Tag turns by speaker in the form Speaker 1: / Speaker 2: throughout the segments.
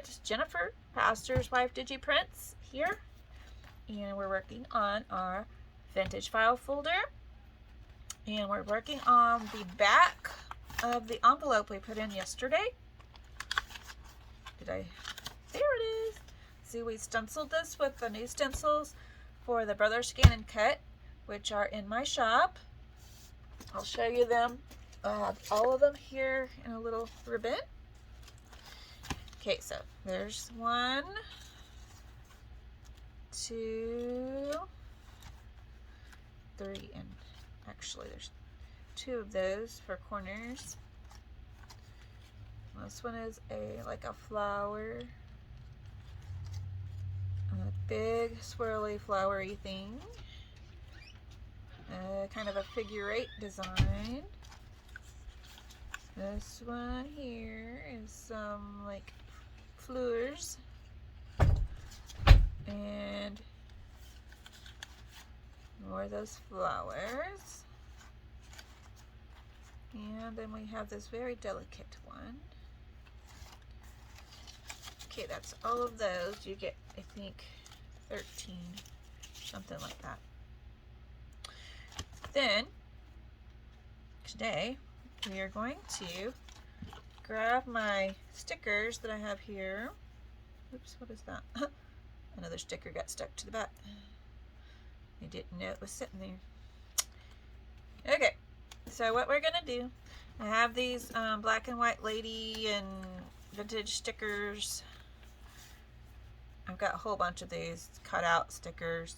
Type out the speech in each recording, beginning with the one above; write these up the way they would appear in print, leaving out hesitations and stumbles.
Speaker 1: it's Jennifer, Pastor's Wife Digiprints here, and we're working on our vintage file folder, and we're working on the back of the envelope we put in yesterday. There it is. See, we stenciled this with the new stencils for the Brother Scan and Cut, which are in my shop. I'll show you them. I have all of them here in a little ribbon. Okay, so there's 1, 2, 3, and actually there's 2 of those for corners. This one is like a flower, a big swirly flowery thing, kind of a figure 8 design. This one here is some like flowers and more of those flowers. And then we have this very delicate one. Okay, that's all of those. You get, I think, 13, something like that. Then, today, we are going to grab my stickers that I have here. Oops, what is that? Another sticker got stuck to the back. I didn't know it was sitting there. Okay, so what we're gonna do, I have these black and white lady and vintage stickers. I've got a whole bunch of these cut out stickers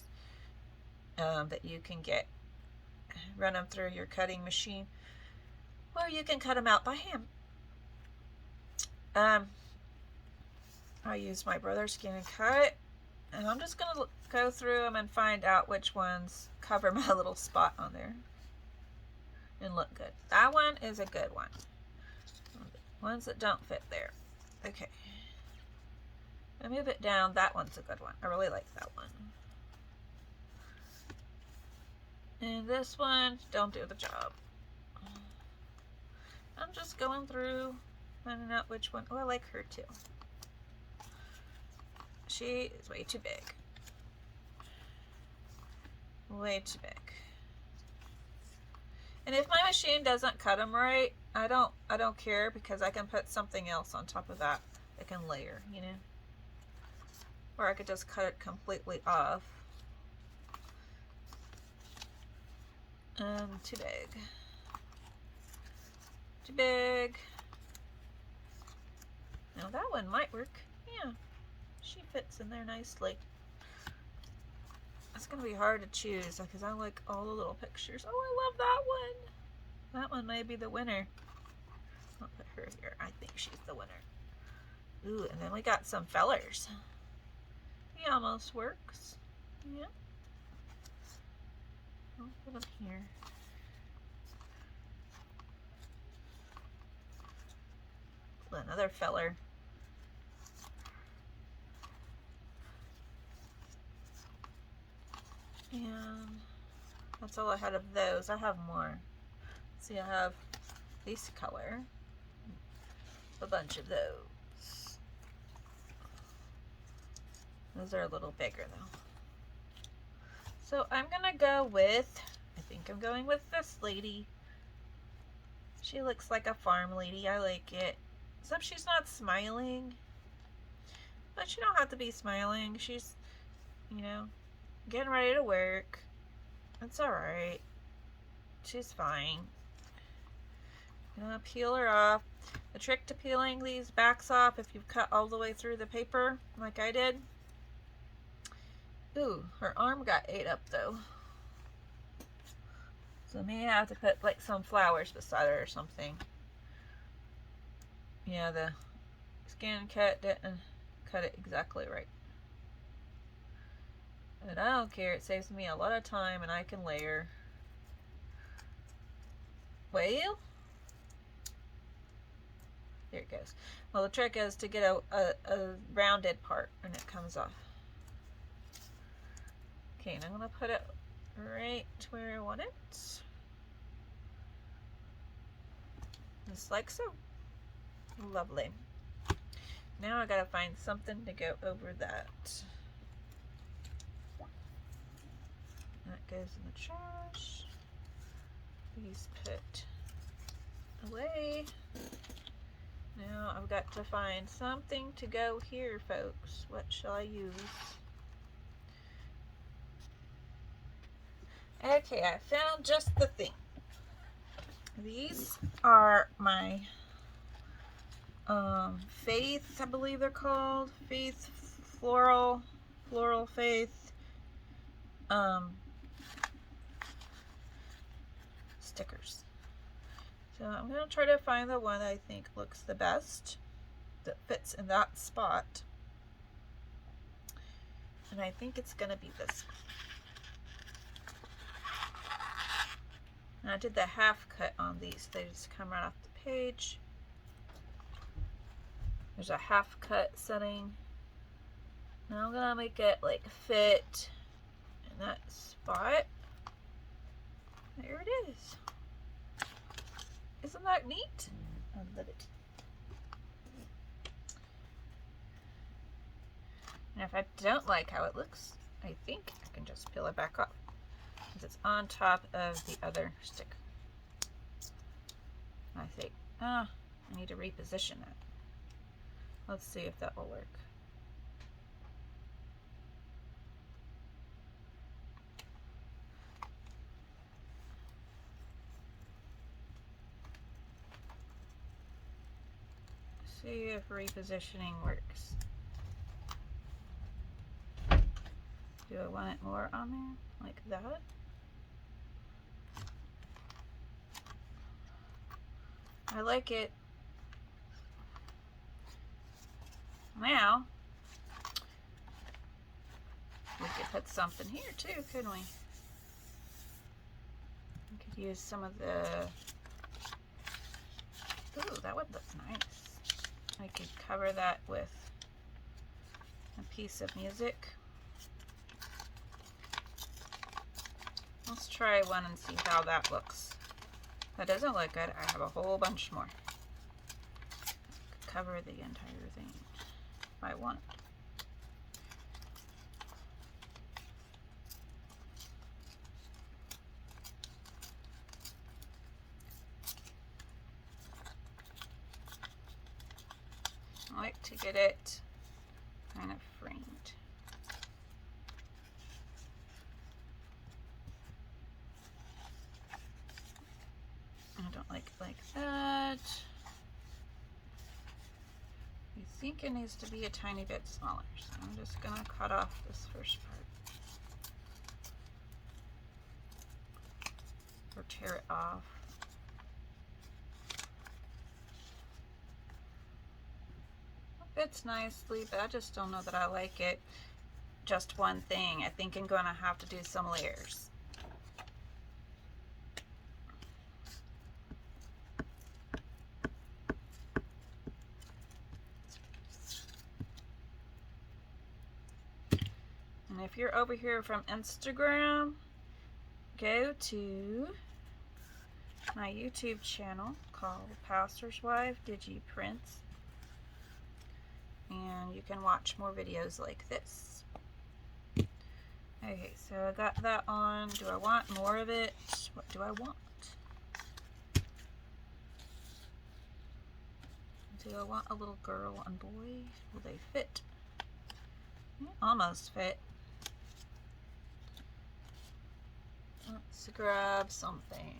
Speaker 1: that you can get. Run them through your cutting machine, or you can cut them out by hand. I use my Brother Scan and Cut, and I'm just gonna go through them and find out which ones cover my little spot on there and look good. That one is a good one. Ones that don't fit there. Okay. I move it down. That one's a good one. I really like that one. And this one don't do the job. I'm just going through, finding out which one. Oh, I like her too. She is way too big. Way too big. And if my machine doesn't cut them right, I don't care, because I can put something else on top of that that can layer, you know. Or I could just cut it completely off. Too big. Too big. Now that one might work. Yeah, she fits in there nicely. It's gonna be hard to choose because I like all the little pictures. Oh, I love that one. That one may be the winner. I'll put her here. I think she's the winner. Ooh, and then we got some fellers. He almost works. Yeah. I'll put him here. Another feller. And that's all I had of those. I have more. See, I have this color. A bunch of those. Those are a little bigger though. So I'm gonna go with, I think I'm going with this lady. She looks like a farm lady. I like it. Except she's not smiling. But she don't have to be smiling. She's, you know, getting ready to work. It's alright. She's fine. I'm gonna peel her off. The trick to peeling these backs off, if you've cut all the way through the paper, like I did. Ooh, her arm got ate up though. So I may have to put like some flowers beside her or something. Yeah, the Scan and Cut didn't cut it exactly right. But I don't care, it saves me a lot of time and I can layer. Well, there it goes. Well, the trick is to get a rounded part and it comes off. Okay, and I'm gonna put it right where I want it. Just like so. Lovely. now I gotta find something to go over that. That goes in the trash. These put away. Now I've got to find something to go here, folks. What shall I use? Okay, I found just the thing. These are my Faith, I believe they're called. Faith Floral Faith stickers. So I'm going to try to find the one that I think looks the best, that fits in that spot. And I think it's going to be this one. And I did the half cut on these. They just come right off the page. There's a half cut setting. Now I'm going to make it like fit in that spot. There it is. Isn't that neat? I love it. And if I don't like how it looks, I think I can just peel it back off, because it's on top of the other sticker. I think, I need to reposition that. Let's see if that will work. See if repositioning works. Do I want it more on there, like that? I like it. Now, we could put something here too, couldn't we? We could use some of the, ooh, that would look nice. I could cover that with a piece of music. Let's try one and see how that looks. If that doesn't look good, I have a whole bunch more. Cover the entire thing if I want. I like to get it kind of framed. I don't like it like that. I think it needs to be a tiny bit smaller, so I'm just going to cut off this first part. Or tear it off. It fits nicely, but I just don't know that I like it just one thing. I think I'm going to have to do some layers. And if you're over here from Instagram, go to my YouTube channel called Pastor's Wife Digi Prints, and you can watch more videos like this. Okay, so I got that on. Do I want more of it? What do I want? Do I want a little girl and boy? Will they fit? They almost fit. Let's grab something.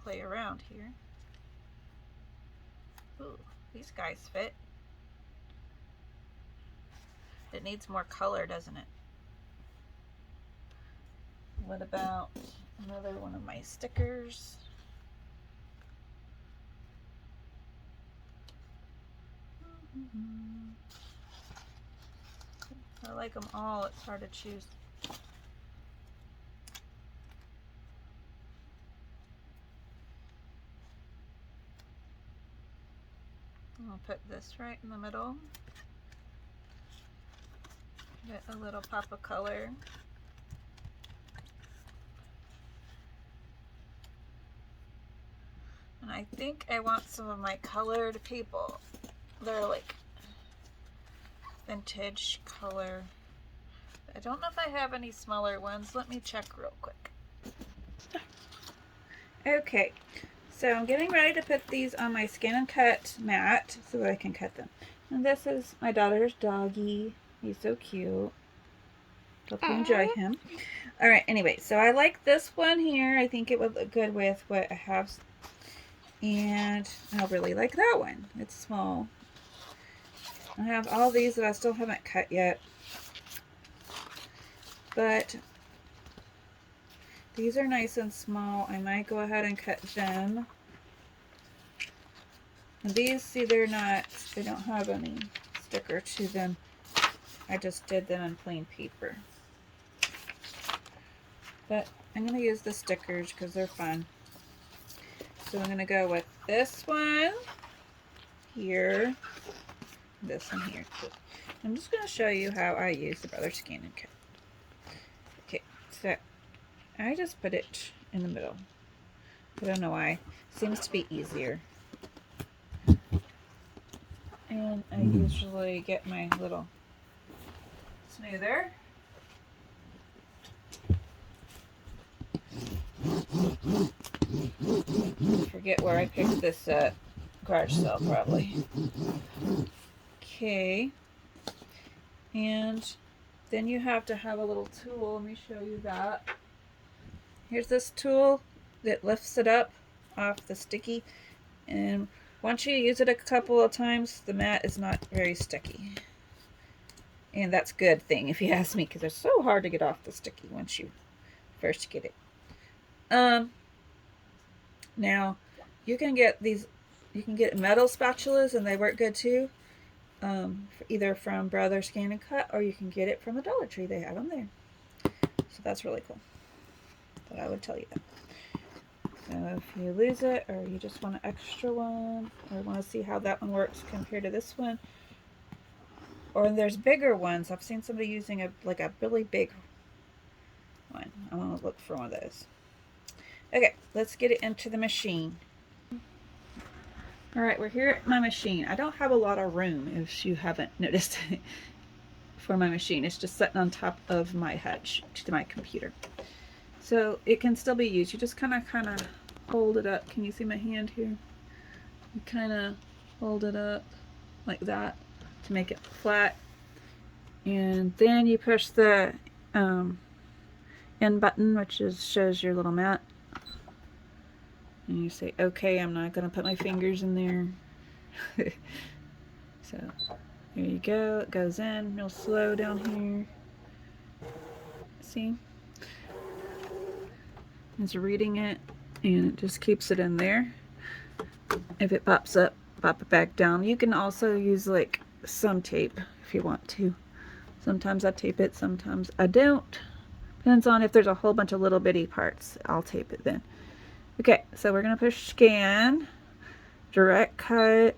Speaker 1: Play around here. Ooh, these guys fit. It needs more color, doesn't it? What about another one of my stickers? I like them all. It's hard to choose. I'll put this right in the middle. Get a little pop of color. And I think I want some of my colored people. They're like vintage color. I don't know if I have any smaller ones. Let me check real quick. Okay, so I'm getting ready to put these on my scan and cut mat so that I can cut them. And this is my daughter's doggy. He's so cute. Hope you enjoy him. All right, anyway, so I like this one here. I think it would look good with what I have. And I really like that one. It's small. I have all these that I still haven't cut yet. But these are nice and small. I might go ahead and cut them. And these, see, they don't have any sticker to them. I just did them in plain paper. But I'm going to use the stickers because they're fun. So I'm going to go with this one here, this one here. I'm just going to show you how I use the Brother Scan and Cut. Okay, so I just put it in the middle. I don't know why. Seems to be easier. And I usually get my little smoother. Forget where I picked this garage sale probably. Okay. And then you have to have a little tool. Let me show you that. Here's this tool that lifts it up off the sticky. And once you use it a couple of times, the mat is not very sticky. And that's a good thing if you ask me, because it's so hard to get off the sticky once you first get it. Now you can get these, you can get metal spatulas and they work good too. Either from Brother Scan and Cut, or you can get it from the Dollar Tree. They have them there. So that's really cool. But I would tell you that. So if you lose it, or you just want an extra one, or want to see how that one works compared to this one, or there's bigger ones. I've seen somebody using a really big one. I want to look for one of those. Okay, let's get it into the machine. All right, we're here at my machine. I don't have a lot of room, if you haven't noticed, for my machine. It's just sitting on top of my hutch to my computer. So it can still be used. You just kind of hold it up. Can you see my hand here? You kind of hold it up like that to make it flat. And then you push the end button, which shows your little mat. And you say, okay, I'm not going to put my fingers in there. So there you go. It goes in real slow down here. See? It's reading it, and it just keeps it in there. If it pops up, pop it back down. You can also use like some tape if you want to. Sometimes I tape it, sometimes I don't. Depends on if there's a whole bunch of little bitty parts. I'll tape it then. Okay, so we're going to push scan, direct cut,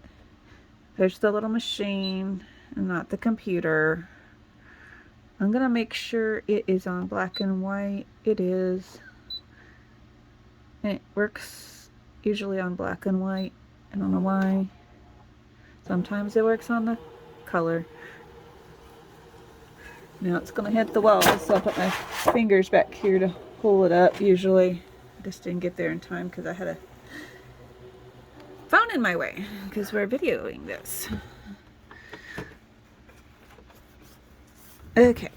Speaker 1: push the little machine, and not the computer. I'm going to make sure it is on black and white. It is. And it works usually on black and white. I don't know why. Sometimes it works on the color. Now it's going to hit the wall, so I'll put my fingers back here to pull it up usually. Just didn't get there in time because I had a phone in my way because we're videoing this. Okay,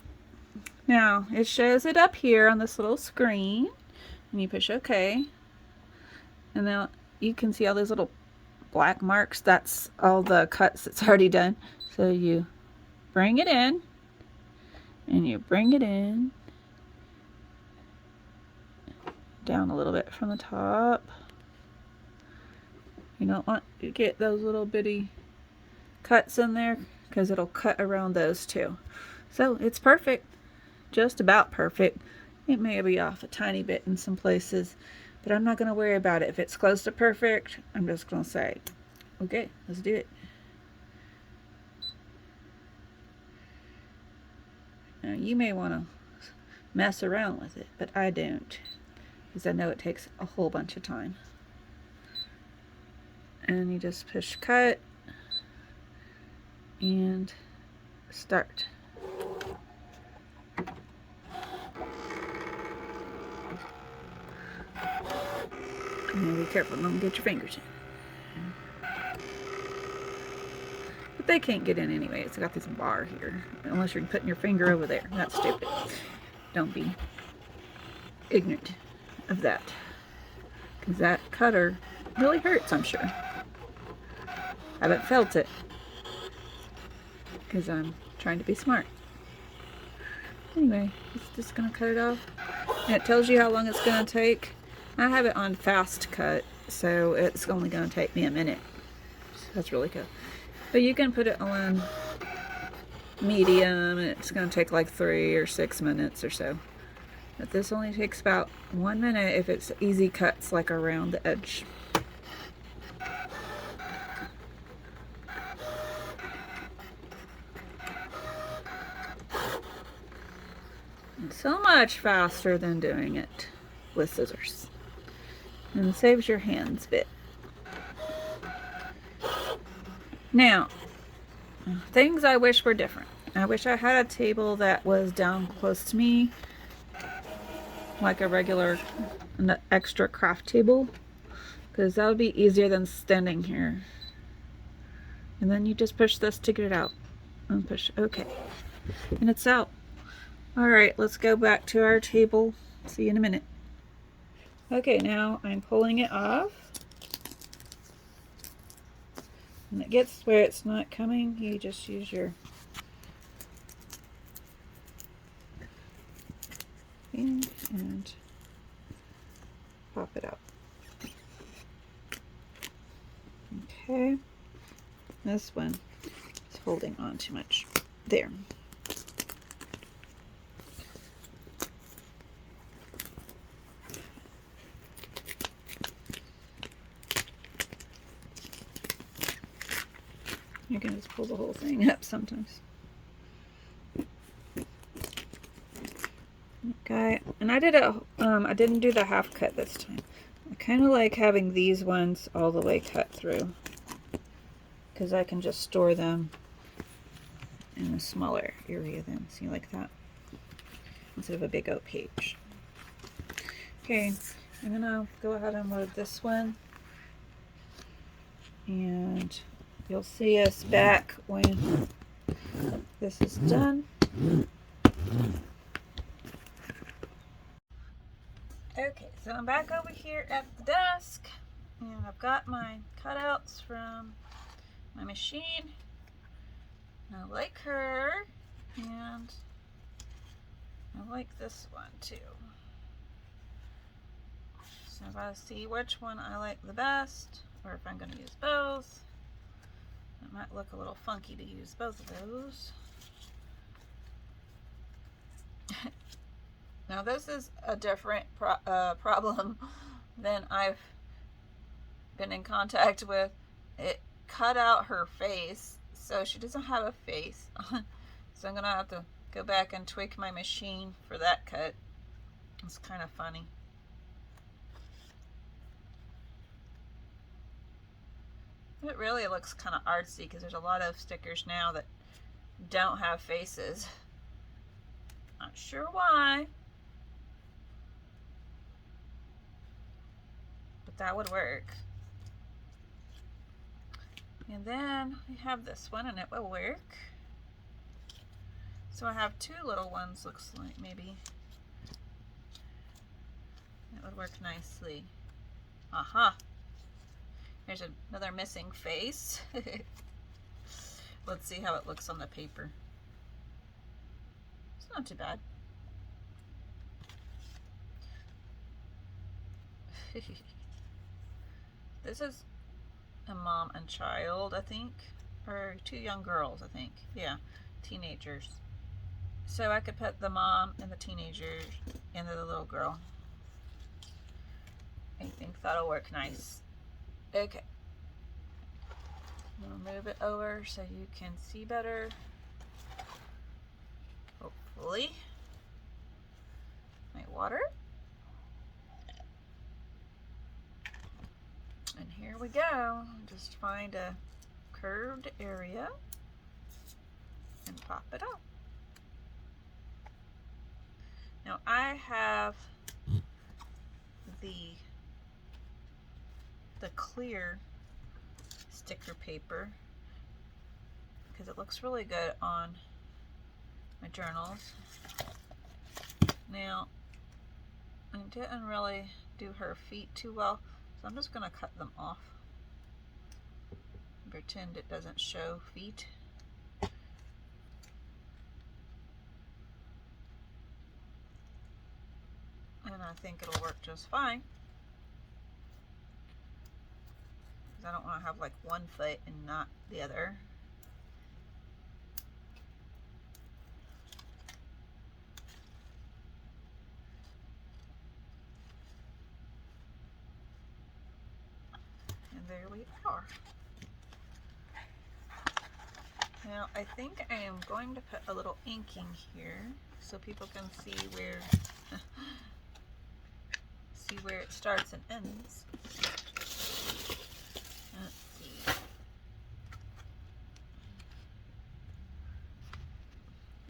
Speaker 1: now it shows it up here on this little screen, and you push OK, and now you can see all those little black marks. That's all the cuts it's already done. So you bring it in, and you bring it in down a little bit from the top. You don't want to get those little bitty cuts in there because it'll cut around those too. So it's perfect, just about perfect. It may be off a tiny bit in some places, but I'm not going to worry about it. If it's close to perfect, I'm just going to say, okay, let's do it. Now you may want to mess around with it, but I don't, because I know it takes a whole bunch of time. And you just push cut, and start. And be careful, don't get your fingers in. But they can't get in anyway. It's got this bar here. Unless you're putting your finger over there. That's stupid. Don't be ignorant of that. Because that cutter really hurts, I'm sure. I haven't felt it. Because I'm trying to be smart. Anyway, it's just going to cut it off. And it tells you how long it's going to take. I have it on fast cut, so it's only going to take me a minute. So that's really good. But you can put it on medium, and it's going to take like 3 or 6 minutes or so. But this only takes about 1 minute if it's easy cuts, like around the edge. And so much faster than doing it with scissors. And it saves your hands a bit. Now, things I wish were different. I wish I had a table that was down close to me, like a regular, an extra craft table, because that would be easier than standing here. And then you just push this to get it out. And push, okay. And it's out. Alright, let's go back to our table. See you in a minute. Okay, now I'm pulling it off. When it gets where it's not coming, you just use your thing and pop it out. Okay, this one is holding on too much. There. You can just pull the whole thing up sometimes. Okay, and I didn't do the half cut this time. I kind of like having these ones all the way cut through, because I can just store them in a smaller area then. See, like that, instead of a big oak page. Okay, I'm gonna go ahead and load this one, and you'll see us back when this is done. Okay, so I'm back over here at the desk, and I've got my cutouts from my machine. I like her, and I like this one too. So if I see which one I like the best, or if I'm going to use both, it might look a little funky to use both of those. Now this is a different problem than I've been in contact with. It cut out her face, so she doesn't have a face. So I'm gonna have to go back and tweak my machine for that cut. It's kind of funny. It really looks kind of artsy because there's a lot of stickers now that don't have faces. Not sure why, but that would work. And then I have this one, and it will work. So I have two little ones, looks like, maybe. That would work nicely. Aha! There's another missing face. Let's see how it looks on the paper. It's not too bad. This is a mom and child, I think, or two young girls, I think. Yeah, teenagers. So I could put the mom and the teenager and the little girl. I think that'll work nice. Okay. I'm gonna move it over so you can see better. Hopefully. My water. And here we go. Just find a curved area. and pop it on. Now I have the clear sticker paper because it looks really good on my journals. Now, I didn't really do her feet too well, so I'm just going to cut them off. Pretend it doesn't show feet. And I think it'll work just fine. Because I don't want to have like one foot and not the other. And there we are. Now I think I am going to put a little inking here so people can see where it starts and ends. Let's see.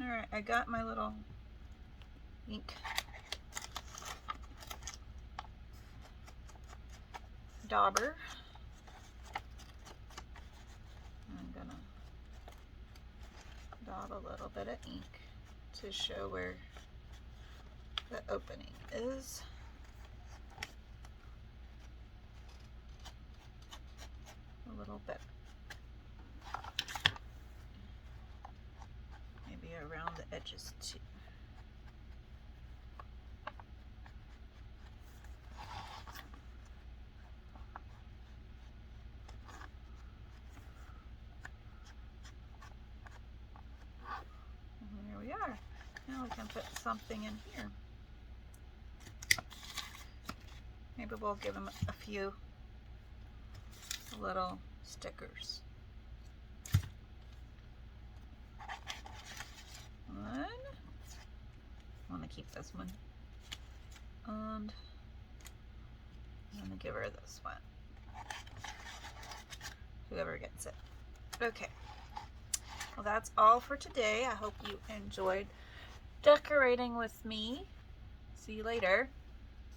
Speaker 1: All right, I got my little ink dauber. I'm gonna dab a little bit of ink to show where the opening is. A little bit. Maybe around the edges too. And there we are. Now we can put something in here. Maybe we'll give them a few little stickers. One. I want to keep this one. And I'm going to give her this one. Whoever gets it. Okay. Well, that's all for today. I hope you enjoyed decorating with me. See you later.